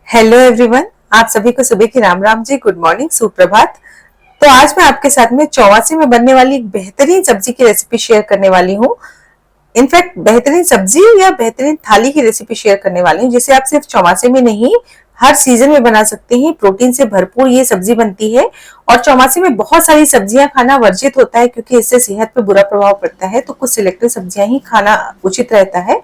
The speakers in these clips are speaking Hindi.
हेलो एवरीवन, आप सभी को सुबह की राम राम जी, गुड मॉर्निंग, सुप्रभात। तो आज मैं आपके साथ में चौवासे में बनने वाली एक बेहतरीन सब्जी की रेसिपी शेयर करने वाली हूँ। इनफैक्ट बेहतरीन सब्जी या बेहतरीन थाली की रेसिपी शेयर करने वाली हूँ, जिसे आप सिर्फ चौमासे में नहीं हर सीजन में बना सकते हैं। प्रोटीन से भरपूर ये सब्जी बनती है और चौमासे में बहुत सारी सब्जियां खाना वर्जित होता है क्योंकि इससे सेहत पे बुरा प्रभाव पड़ता है, तो कुछ सिलेक्टिव सब्जियां ही खाना उचित रहता है।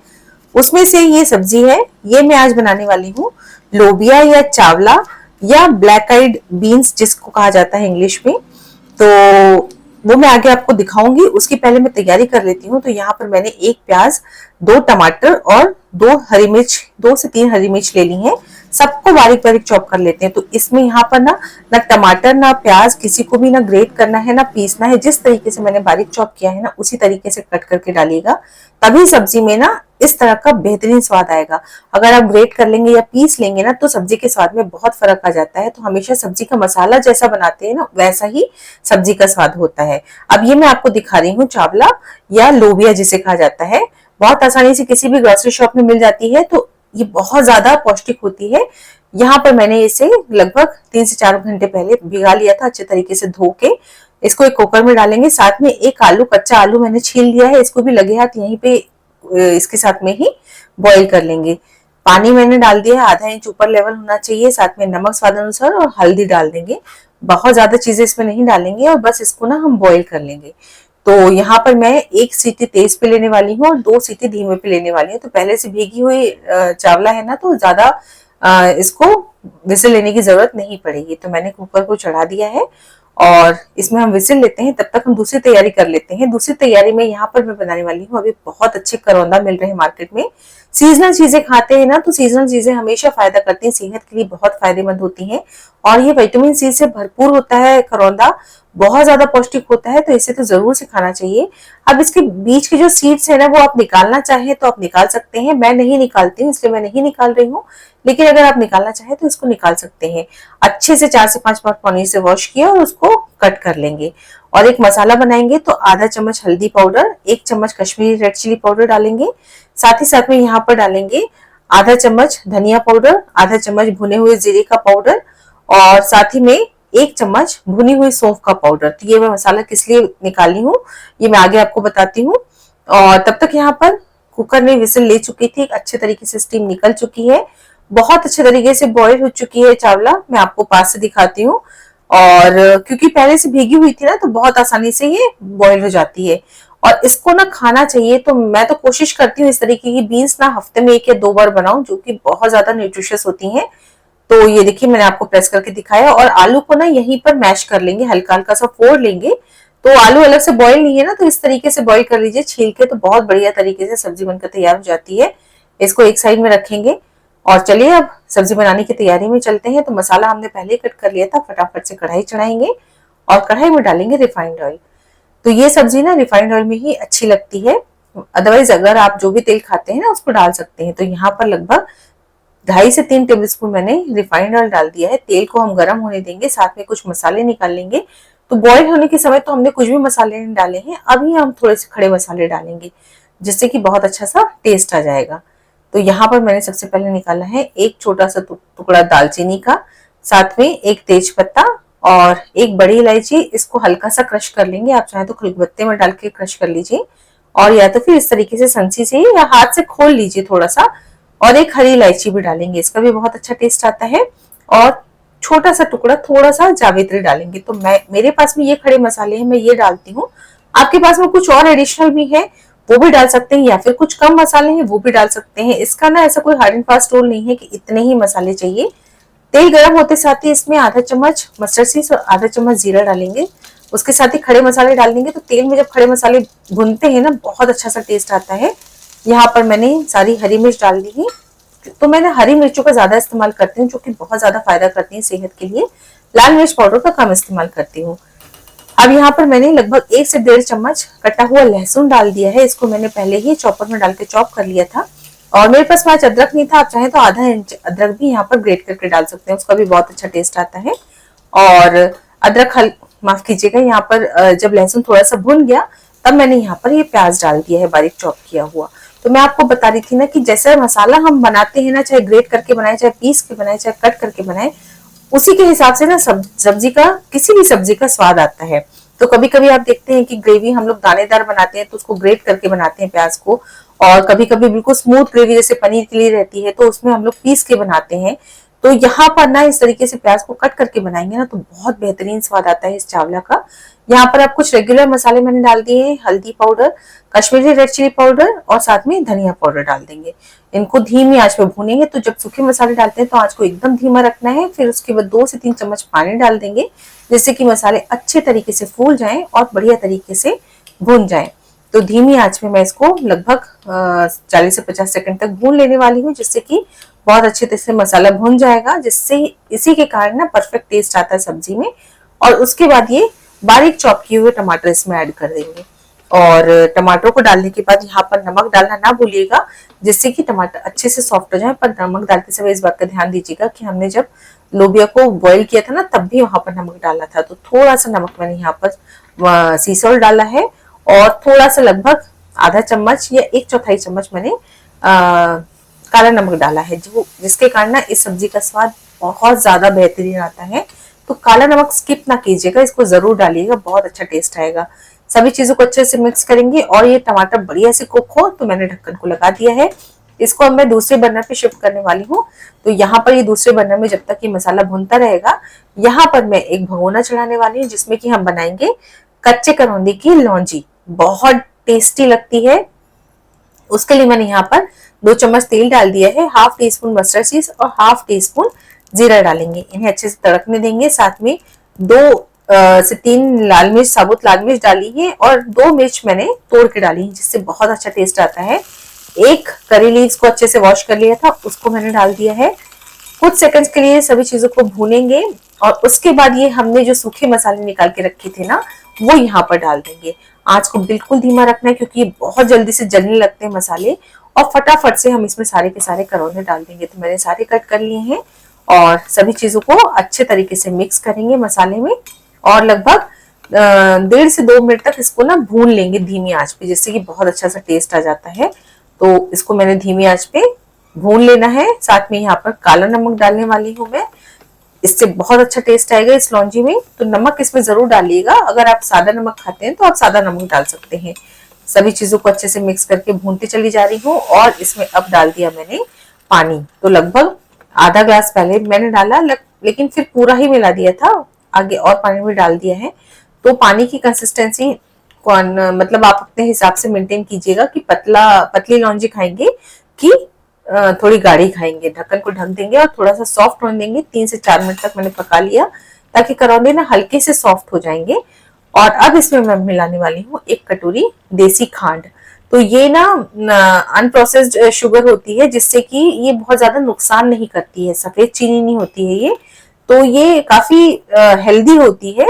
उसमें से ये सब्जी है, ये मैं आज बनाने वाली हूँ लोबिया या चावला या ब्लैक आइड बीन्स जिसको कहा जाता है इंग्लिश में। तो वो मैं आगे आपको दिखाऊंगी, उसकी पहले मैं तैयारी कर लेती हूँ। तो यहाँ पर मैंने एक प्याज, दो टमाटर और दो हरी मिर्च, 2 से 3 हरी मिर्च ले ली हैं। सबको बारीक बारीक चॉप कर लेते हैं। तो इसमें यहाँ पर ना टमाटर ना प्याज किसी को भी ना ग्रेट करना है ना पीसना है। जिस तरीके से मैंने बारीक चॉप किया है ना उसी तरीके से कट करके डालिएगा, तभी सब्जी में ना इस तरह का बेहतरीन स्वाद आएगा। अगर आप ग्रेट कर लेंगे या पीस लेंगे ना तो सब्जी के स्वाद में बहुत फर्क आ जाता है। तो हमेशा सब्जी का मसाला जैसा बनाते हैं ना वैसा ही सब्जी का स्वाद होता है। अब ये मैं आपको दिखा रही हूँ चावला या लोबिया जिसे कहा जाता है। बहुत आसानी से किसी भी ग्रोसरी शॉप में मिल जाती है। तो ये बहुत ज्यादा पौष्टिक होती है। यहाँ पर मैंने इसे लगभग 3 से 4 घंटे पहले भिगा लिया था, अच्छे तरीके से धो के। इसको एक कुकर में डालेंगे। साथ में एक आलू, कच्चा आलू मैंने छील लिया है, इसको भी लगे हाथ यहीं पे इसके साथ में ही बॉईल कर लेंगे। पानी मैंने डाल दिया है, आधा इंच ऊपर लेवल होना चाहिए। साथ में नमक स्वाद अनुसार और हल्दी डाल देंगे। बहुत ज्यादा चीजें इसमें नहीं डालेंगे और बस इसको ना हम बॉईल कर लेंगे। तो यहाँ पर मैं 1 सीटी तेज पे लेने वाली हूँ और 2 सीटी धीमे पे लेने वाली हूँ। तो पहले से भीगी हुई चावला है ना, तो ज्यादा इसको विसिल लेने की जरूरत नहीं पड़ेगी। तो मैंने कुकर को चढ़ा दिया है और इसमें हम विसिल लेते हैं। तब तक हम दूसरी तैयारी कर लेते हैं। दूसरी तैयारी में यहाँ पर मैं बनाने वाली हूँ, अभी बहुत अच्छे करौंदा मिल रहे हैं मार्केट में। सीजनल चीजें खाते हैं ना, तो सीजनल चीजें हमेशा फायदा करती हैं, सेहत के लिए बहुत फायदेमंद होती हैं। और ये विटामिन सी से भरपूर होता है करौंदा, बहुत ज्यादा पौष्टिक होता है। तो इसे तो जरूर से खाना चाहिए। अब इसके बीच के जो सीड्स है ना, वो आप निकालना चाहे तो आप निकाल सकते हैं। मैं नहीं निकालती हूँ, इसलिए मैं नहीं निकाल रही हूँ। लेकिन अगर आप निकालना चाहे तो इसको निकाल सकते हैं। अच्छे से 4 से 5 बार पानी से वॉश किया और उसको कट कर लेंगे। और एक मसाला बनाएंगे तो आधा चम्मच हल्दी पाउडर, 1 चम्मच कश्मीरी रेड चिली पाउडर डालेंगे। साथ ही साथ में यहाँ पर डालेंगे आधा चम्मच धनिया पाउडर, आधा चम्मच भुने हुए जीरे का पाउडर और साथ ही में 1 चम्मच भुनी हुई सौंफ का पाउडर। तो ये मैं मसाला किस लिए निकाली हूँ ये मैं आगे आपको बताती हूँ। और तब तक यहाँ पर कुकर ने विसिल ले चुकी थी, अच्छे तरीके से स्टीम निकल चुकी है, बहुत अच्छे तरीके से बॉईल हो चुकी है चावला। मैं आपको पास से दिखाती हूँ। और क्योंकि पहले से भीगी हुई थी ना, तो बहुत आसानी से ये बॉईल हो जाती है। और इसको ना खाना चाहिए। तो मैं तो कोशिश करती हूँ इस तरीके की बीन्स ना हफ्ते में 1 या 2 बार बनाऊं, जो कि बहुत ज्यादा न्यूट्रिशियस होती हैं। तो ये देखिए मैंने आपको प्रेस करके दिखाया। और आलू को ना यहीं पर मैश कर लेंगे, हल्का हल्का सा फोड़ लेंगे। तो आलू अलग से बॉईल नहीं है ना, तो इस तरीके से बॉईल कर लीजिए छील के, तो बहुत बढ़िया तरीके से सब्जी बनकर तैयार हो जाती है। इसको एक साइड में रखेंगे और चलिए अब सब्जी बनाने की तैयारी में चलते हैं। तो मसाला हमने पहले ही कट कर लिया था, फटाफट से कढ़ाई चढ़ाएंगे और कढ़ाई में डालेंगे रिफाइंड ऑयल। तो ये सब्जी ना रिफाइंड ऑयल में ही अच्छी लगती है। अदरवाइज अगर आप जो भी तेल खाते हैं ना उसको डाल सकते हैं। तो यहाँ पर लगभग 2.5 से 3 टेबल स्पून मैंने रिफाइंड ऑयल डाल दिया है। तेल को हम गर्म होने देंगे, साथ में कुछ मसाले निकाल लेंगे। तो बॉईल होने के समय तो हमने कुछ भी मसाले नहीं डाले हैं, अभी हम थोड़े से खड़े मसाले डालेंगे जिससे कि बहुत अच्छा सा टेस्ट आ जाएगा। तो यहाँ पर मैंने सबसे पहले निकाला है एक छोटा सा टुकड़ा दालचीनी का, साथ में एक तेज पत्ता और एक बड़ी इलायची। इसको हल्का सा क्रश कर लेंगे, आप चाहे तो खलबत्ते में डाल के क्रश कर लीजिए और या तो फिर इस तरीके से संसी से या हाथ से खोल लीजिए थोड़ा सा। और एक हरी इलायची भी डालेंगे, इसका भी बहुत अच्छा टेस्ट आता है। और छोटा सा टुकड़ा थोड़ा सा जावित्री डालेंगे। तो मेरे पास में ये खड़े मसाले हैं, मैं ये डालती हूँ। आपके पास में कुछ और एडिशनल भी है वो भी डाल सकते हैं, या फिर कुछ कम मसाले हैं वो भी डाल सकते हैं। इसका ना ऐसा कोई हार्ड एंड फास्ट रूल नहीं है कि इतने ही मसाले चाहिए। तेल गर्म होते साथ ही इसमें आधा चम्मच मस्टर्ड सीड्स और आधा चम्मच जीरा डालेंगे। उसके साथ ही खड़े मसाले डाल देंगे। तो तेल में जब खड़े मसाले भुनते हैं ना बहुत अच्छा सा टेस्ट आता है। यहाँ पर मैंने सारी हरी मिर्च डाल दी है। तो मैंने हरी मिर्चों का ज्यादा इस्तेमाल करती हूँ, जो कि बहुत ज्यादा फायदा करती है सेहत के लिए। लाल मिर्च पाउडर का कम इस्तेमाल करती हूँ। अब यहाँ पर मैंने लगभग 1 से 1.5 चम्मच कटा हुआ लहसुन डाल दिया है। इसको मैंने पहले ही चॉपर में डाल के चॉप कर लिया था। और मेरे पास आज अदरक नहीं था, आप चाहें तो आधा इंच अदरक भी यहाँ पर ग्रेट करके डाल सकते हैं, उसका भी बहुत अच्छा टेस्ट आता है। और अदरक माफ कीजिएगा, यहाँ पर जब लहसुन थोड़ा सा भुन गया तब मैंने यहाँ पर ये प्याज डाल दिया है बारीक चॉप किया हुआ। तो मैं आपको बता रही थी ना कि जैसे मसाला हम बनाते हैं ना, चाहे ग्रेट करके बनाए, चाहे पीस के बनाए, चाहे कट करके बनाए, उसी के हिसाब से ना सब्जी का, किसी भी सब्जी का स्वाद आता है। तो कभी कभी आप देखते हैं कि ग्रेवी हम लोग दानेदार बनाते हैं तो उसको ग्रेट करके बनाते हैं प्याज को, और कभी कभी बिल्कुल स्मूथ ग्रेवी जैसे पनीर के लिए रहती है तो उसमें हम लोग पीस के बनाते हैं। तो यहाँ पर ना इस तरीके से प्याज को कट करके बनाएंगे ना तो बहुत बेहतरीन स्वाद आता है इस चावला का। यहाँ पर आप कुछ रेगुलर मसाले मैंने डाल दिए हैं, हल्दी powder, Kashmiri red chili powder और साथ में धनिया पाउडर डाल देंगे। इनको धीमी आंच पे भूनेंगे। तो जब सूखे मसाले डालते हैं तो आंच को एकदम धीमा रखना है। फिर उसके बाद 2 से 3 चम्मच पानी डाल देंगे, जिससे कि मसाले अच्छे तरीके से फूल जाएं और बढ़िया तरीके से भून जाएं। तो धीमी आंच में मैं इसको लगभग 40 से 50 सेकंड तक भून लेने वाली हूँ, जिससे कि बहुत अच्छे तरह से मसाला भून जाएगा, जिससे इसी के कारण ना परफेक्ट टेस्ट आता है सब्जी में। और उसके बाद ये बारीक चॉप किए हुए टमाटर इसमें ऐड कर देंगे। और टमाटरों को डालने के बाद यहाँ पर नमक डालना ना भूलिएगा, जिससे कि टमाटर अच्छे से सॉफ्ट हो जाए। पर नमक डालते समय इस बात का ध्यान दीजिएगा कि हमने जब लोबिया को बॉईल किया था ना, तब भी वहां पर नमक डाला था। तो थोड़ा सा नमक मैंने यहाँ पर सी सॉल्ट डाला है, और थोड़ा सा लगभग आधा चम्मच या 1/4 चम्मच मैंने काला नमक डाला है, जो जिसके कारण ना इस सब्जी का स्वाद बहुत ज्यादा बेहतरीन आता है। तो काला नमक स्किप ना कीजिएगा, इसको जरूर डालिएगा, बहुत अच्छा टेस्ट आएगा। सभी चीजों को अच्छे से मिक्स करेंगे और ये टमाटर बढ़िया से कुक हो तो मैंने ढक्कन को लगा दिया है। इसको अब मैं दूसरे बर्नर पे शिफ्ट करने वाली हूँ। तो यहाँ पर ये दूसरे बर्नर में जब तक ये मसाला भुनता रहेगा, यहाँ पर मैं एक भगोना चढ़ाने वाली हूँ, जिसमें कि हम बनाएंगे कच्चे करौंदी की लौंजी। बहुत टेस्टी लगती है। उसके लिए मैंने यहाँ पर 2 चम्मच तेल डाल दिया है, ½ टीस्पून मस्टर्ड सीड्स और ½ टीस्पून जीरा डालेंगे। इन्हें अच्छे से तड़कने देंगे। साथ में 2 से 3 लाल मिर्च, साबुत लाल मिर्च डाली है, और 2 मिर्च मैंने तोड़ के डाली है, जिससे बहुत अच्छा टेस्ट आता है। एक करी लीव्स को अच्छे से वॉश कर लिया था, उसको मैंने डाल दिया है। कुछ सेकंड्स के लिए सभी चीजों को भूनेंगे, और उसके बाद ये हमने जो सूखे मसाले निकाल के रखे थे ना, वो यहाँ पर डाल देंगे। आंच को बिल्कुल धीमा रखना है, क्योंकि ये बहुत जल्दी से जलने लगते हैं मसाले, और फटाफट से हम इसमें सारे के सारे करौंदे डाल देंगे। तो मैंने सारे कट कर लिए हैं, और सभी चीजों को अच्छे तरीके से मिक्स करेंगे मसाले में, और लगभग 1.5 से 2 मिनट तक इसको ना भून लेंगे धीमी आंच पे, जिससे कि बहुत अच्छा सा टेस्ट आ जाता है। तो इसको मैंने धीमी आंच पे भून लेना है। साथ में यहाँ पर काला नमक डालने वाली हूँ मैं, इससे बहुत अच्छा टेस्ट आएगा इस लौंजी में। तो नमक इसमें जरूर डालिएगा। अगर आप सादा नमक खाते हैं तो आप सादा नमक डाल सकते हैं। सभी चीजों को अच्छे से मिक्स करके भूनती चली जा रही हूँ, और इसमें अब डाल दिया मैंने पानी। तो लगभग आधा ग्लास पहले मैंने डाला, लेकिन फिर पूरा ही मिला दिया था, आगे और पानी भी डाल दिया है। तो पानी की कंसिस्टेंसी मतलब आप अपने हिसाब से मेंटेन कीजिएगा कि पतली लौंजी खाएंगे कि थोड़ी गाढ़ी खाएंगे। ढक्कन को ढक देंगे और थोड़ा सा सॉफ्ट होने देंगे। 3 से 4 मिनट तक मैंने पका लिया, ताकि करौंदे ना हल्के से सॉफ्ट हो जाएंगे। और अब इसमें मैं मिलाने वाली हूँ 1 कटोरी देसी खांड। तो ये ना अनप्रोसेस्ड शुगर होती है, जिससे कि ये बहुत ज्यादा नुकसान नहीं करती है। सफेद चीनी नहीं होती है ये, तो ये काफी हेल्दी होती है।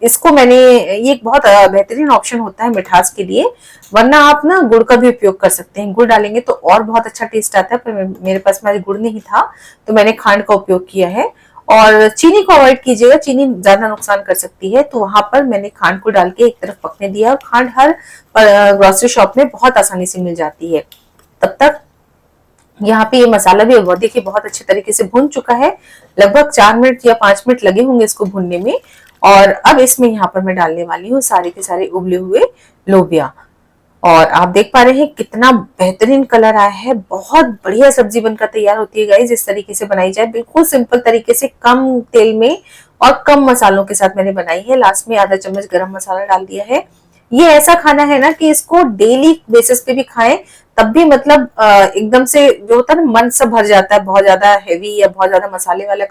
इसको मैंने, ये एक बहुत बेहतरीन ऑप्शन होता है मिठास के लिए। वरना आप ना गुड़ का भी उपयोग कर सकते हैं, गुड़ डालेंगे तो और बहुत अच्छा टेस्ट आता है। पर मेरे पास में गुड़ नहीं था, तो मैंने खांड का उपयोग किया है। और चीनी को अवॉइड कीजिएगा, चीनी ज्यादा नुकसान कर सकती है। तो वहां पर मैंने खांड को डाल के एक तरफ पकने दिया, और खांड हर ग्रोसरी शॉप में बहुत आसानी से मिल जाती है। तब तक यहाँ पे ये मसाला भी देखिए बहुत अच्छे तरीके से भुन चुका है। लगभग 4 मिनट या 5 मिनट लगे होंगे इसको भुनने में। और अब इसमें यहाँ पर मैं डालने वाली हूँ सारे के सारे उबले हुए लोबिया। और आप देख पा रहे हैं कितना बेहतरीन कलर आया है। बहुत बढ़िया सब्जी बनकर तैयार होती है गाइस, इस तरीके से बनाई जाए, बिल्कुल सिंपल तरीके से, कम तेल में और कम मसालों के साथ मैंने बनाई है। लास्ट में आधा चम्मच गरम मसाला डाल दिया है। ये ऐसा खाना है ना कि इसको डेली बेसिस पे भी खाएं, तब भी मतलब एकदम से जो होता है ना, मन से भर जाता है। बहुत ज्यादा हैवी या बहुत ज्यादा मसाले वाला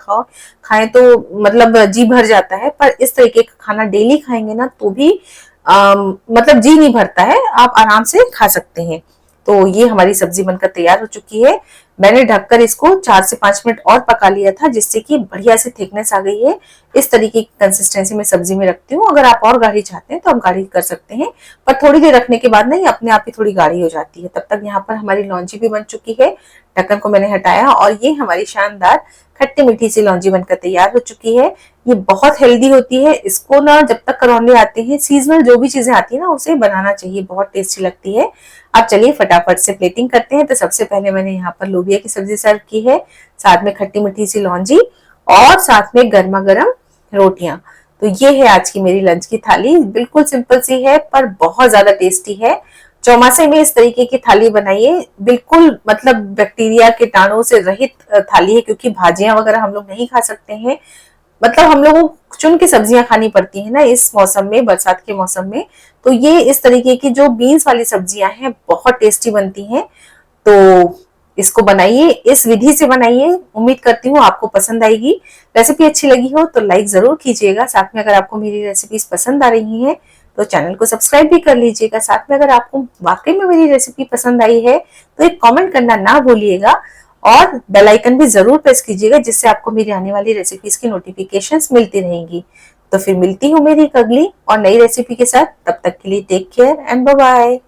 खाएं तो मतलब जी भर जाता है। पर इस तरीके का खाना डेली खाएंगे ना, तो भी मतलब जी नहीं भरता है, आप आराम से खा सकते हैं। तो ये हमारी सब्जी बनकर तैयार हो चुकी है। मैंने ढककर इसको 4 से 5 मिनट और पका लिया था, जिससे कि बढ़िया से थिकनेस आ गई है। इस तरीके की कंसिस्टेंसी में सब्जी में रखती हूँ। अगर आप और गाढ़ी चाहते हैं तो आप गाढ़ी कर सकते हैं, पर थोड़ी देर रखने के बाद ना ये अपने आप ही थोड़ी गाढ़ी हो जाती है। तब तक यहाँ पर हमारी लौंजी भी बन चुकी है, ढक्कन को मैंने हटाया और ये हमारी शानदार खट्टी मीठी सी लौंजी बनकर तैयार हो चुकी है। ये बहुत हेल्दी होती है, इसको ना जब तक करौंदे आते हैं, सीजनल जो भी चीजें आती है ना उसे बनाना चाहिए, बहुत टेस्टी लगती है। अब चलिए फटाफट से प्लेटिंग करते हैं। तो सबसे पहले मैंने यहाँ पर लोबिया की सब्जी सर्व की है, साथ में खट्टी मीठी सी लौंजी और साथ में गर्मा गर्म रोटियां। तो ये है आज की मेरी लंच की थाली, बिल्कुल सिंपल सी है पर बहुत ज्यादा टेस्टी है। चौमासे में इस तरीके की थाली बनाइए, बिल्कुल मतलब बैक्टीरिया कीटाणु से रहित थाली है, क्योंकि भाजियां वगैरह हम लोग नहीं खा सकते हैं, मतलब हम लोगों को चुन के सब्जियां खानी पड़ती है ना इस मौसम में, बरसात के मौसम में। तो ये इस तरीके की जो बीन्स वाली सब्जियां हैं बहुत टेस्टी बनती हैं। तो इसको बनाइए, इस विधि से बनाइए, उम्मीद करती हूँ आपको पसंद आएगी। रेसिपी अच्छी लगी हो तो लाइक जरूर कीजिएगा, साथ में अगर आपको मेरी रेसिपीज पसंद आ रही हैं तो चैनल को सब्सक्राइब भी कर लीजिएगा। साथ में अगर आपको वाकई में मेरी रेसिपी पसंद आई है तो एक कमेंट करना ना भूलिएगा और बेल आइकन भी जरूर प्रेस कीजिएगा, जिससे आपको मेरी आने वाली रेसिपीज की नोटिफिकेशंस मिलती रहेंगी। तो फिर मिलती हूँ मेरी एक अगली और नई रेसिपी के साथ, तब तक के लिए take care and bye bye.